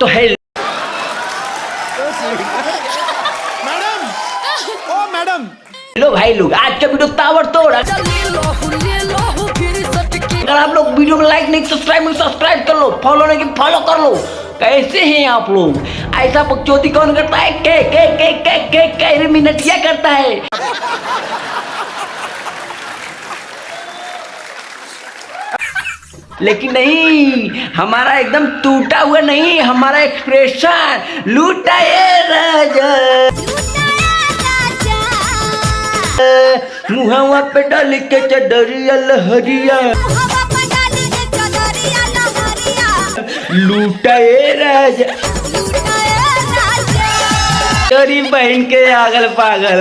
तो है madam hello भाई लोग, आज का वीडियो ताबड़तोड़। अगर आप लोग वीडियो को लाइक नहीं सब्सक्राइब कर लो, फॉलो नहीं कि फॉलो कर लो। कैसे हैं आप लोग? ऐसा बकचोदी कौन करता है? के मिनटिया करता है। लेकिन नहीं, हमारा एकदम टूटा हुआ नहीं, हमारा एक्सप्रेशन लूटा ये राजा, मुहावा पे डाल के चदरिया लहरिया, लूटा ये राजा, तेरी बहन के आगल पागल।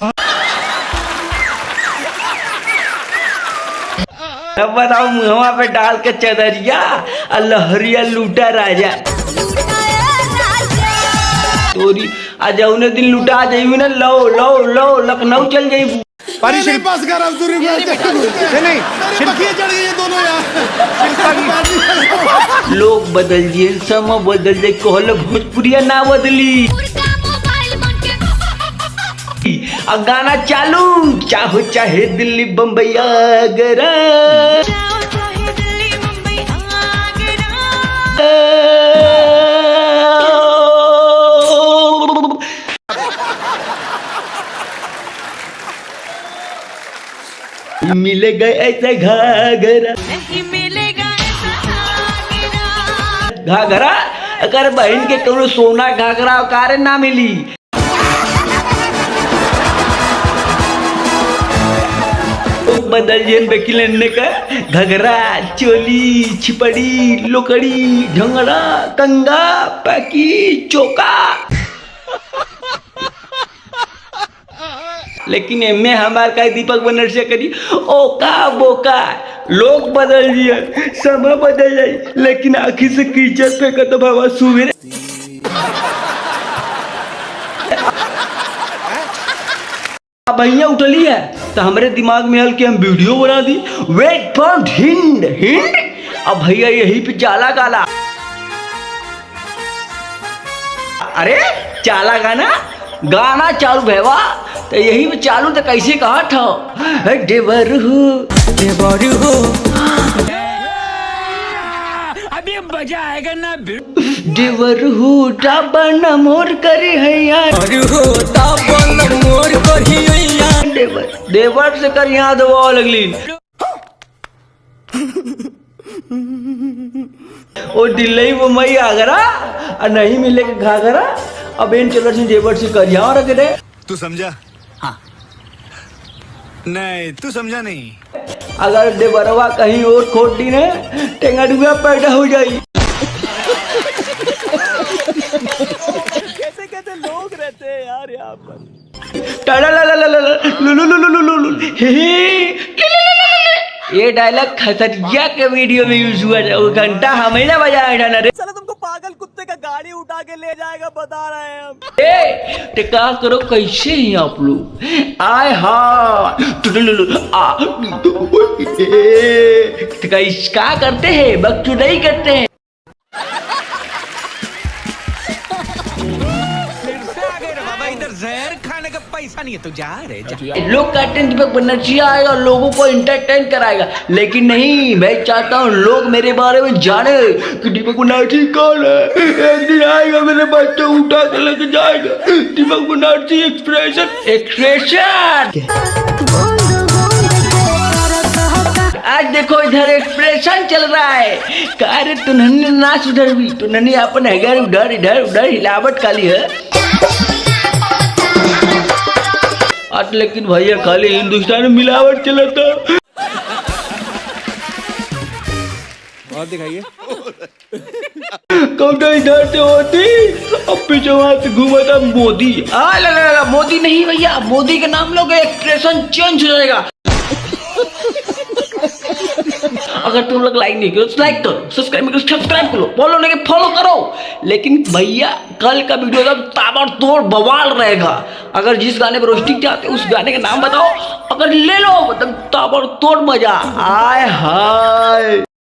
अब बताओ, मुहवा पे डाल के चदरिया और लहरिया लूटा राजा। तोरी आज जौने दिन लुटा जाइबी ना, लो लो लो लखनऊ चल जाइबू। नहीं पास कर अब दूरी नहीं शिल्पी चढ़ गई ये दोनों यार। लोग बदल दिए, समय बदल जाए, कहल भोजपुरिया ना बदली। अब गाना चालू, चाहो चाहे दिल्ली बम्बई आगरा, मिलेगा ऐसा घाघरा, नहीं मिलेगा ऐसा घाघरा। अगर बहन के कौनो सोना घाघरा कारे ना मिली। बदल जेन बेकी लेने का घघरा, चोली, छिपड़ी, लोकड़ी, झंगड़ा, कंगा, पैकी, चोका। लेकिन एमे हमार का दीपक बनर्जिया करी ओका बोका। लोग बदल दिया, समय बदल जाए, लेकिन आखिर से कीचड़ फेंका तो बाबा सुबह भैया उठली है तो हमारे दिमाग में हल के हम वीडियो बना दी। वेट फॉर हिंड हिंड। अब भैया यही पे चाला गाला, अरे चाला गाना गाना चालू भैया, तो यही पे चालू तो कैसे कहा था? देवर हो अभी मजा आएगा ना। देवर हो डाबन मोर करे है यार, मोर करी देवर देवर से कर यहाँ दबा लगली। ओ दिल्ली वो मई आगरा और नहीं मिले घाघरा। अब इन चलर से देवर से कर यहाँ रख दे। तू समझा? हाँ नहीं तू समझा नहीं। अगर देवरवा कहीं और खोट दी ने, टेंगा डुबा पैदा हो जाई। कैसे कैसे लोग रहते हैं यार यहाँ पर। ये डायलॉग खतरिया के वीडियो में यूज हुआ है। वो घंटा हमें ना बजाया था ना रे। साला तुमको पागल कुत्ते का गाड़ी उठा के ले जाएगा, बता रहे हैं हम। ए क्या करो, कैसे हैं आप लोग? आय हाँ क्या करते हैं? बकचोदी करते हैं। इधर जहर खाने का पैसा नहीं है तो जा रहे। लोग कहते हैं दीपक बनर्जिया आएगा लोगों को एंटरटेन कराएगा, लेकिन नहीं, मैं चाहता हूँ लोग मेरे बारे में जाने कि दीपक बनर्जी कौन है। एक दिन आएगा मेरे बच्चे उठा के लेके जाएगा। दीपक बनर्जी एक्सप्रेशन एक्सप्रेशन। आज देखो इधर एक्सप्रेशन चल रहा है। अरे तुनहनी ना सुधर भी, तुनहनी अपन है उधर इधर उधर हिलावट काली है। आज लेकिन भैया खाली हिंदुस्तान में मिलावट चला था। और दिखाइए। कौन इधर से होती अब पीछे वहां से घूमा था मोदी। ला मोदी नहीं भैया, मोदी के नाम लोगे एक्सप्रेशन चेंज हो जाएगा। अगर तुम लोग लाइक नहीं करो तो लाइक करो, सब्सक्राइब करो सब्सक्राइब करो, फॉलो नहीं फॉलो करो। लेकिन भैया कल का वीडियो का ताबड़तोड़ बवाल रहेगा। अगर जिस गाने पर रोस्टिंग चाहते हो उस गाने का नाम बताओ, अगर ले लो मतलब ताबड़तोड़ मजा। आय हाय।